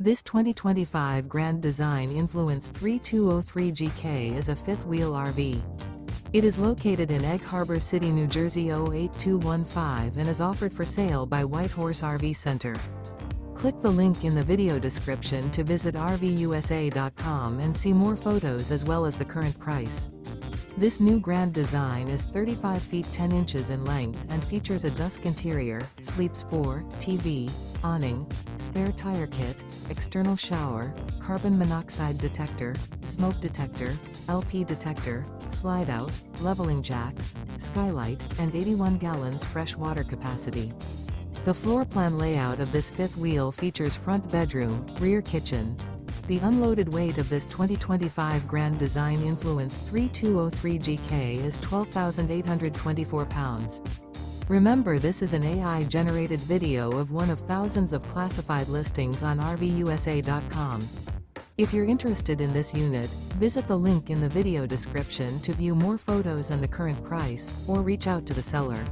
This 2025 Grand Design Influence 3203GK is a fifth-wheel RV. It is located in Egg Harbor City, New Jersey 08215 and is offered for sale by Whitehorse RV Center. Click the link in the video description to visit RVUSA.com and see more photos as well as the current price. This new Grand Design is 35 feet 10 inches in length and features a DUSK interior, sleeps 4, TV, awning, spare tire kit, external shower, carbon monoxide detector, smoke detector, LP detector, slide-out, leveling jacks, skylight, and 81 gallons fresh water capacity. The floor plan layout of this fifth wheel features front bedroom, rear kitchen. The unloaded weight of this 2025 Grand Design Influence 3203GK is 12,824 pounds. Remember, this is an AI-generated video of one of thousands of classified listings on RVUSA.com. If you're interested in this unit, visit the link in the video description to view more photos and the current price, or reach out to the seller.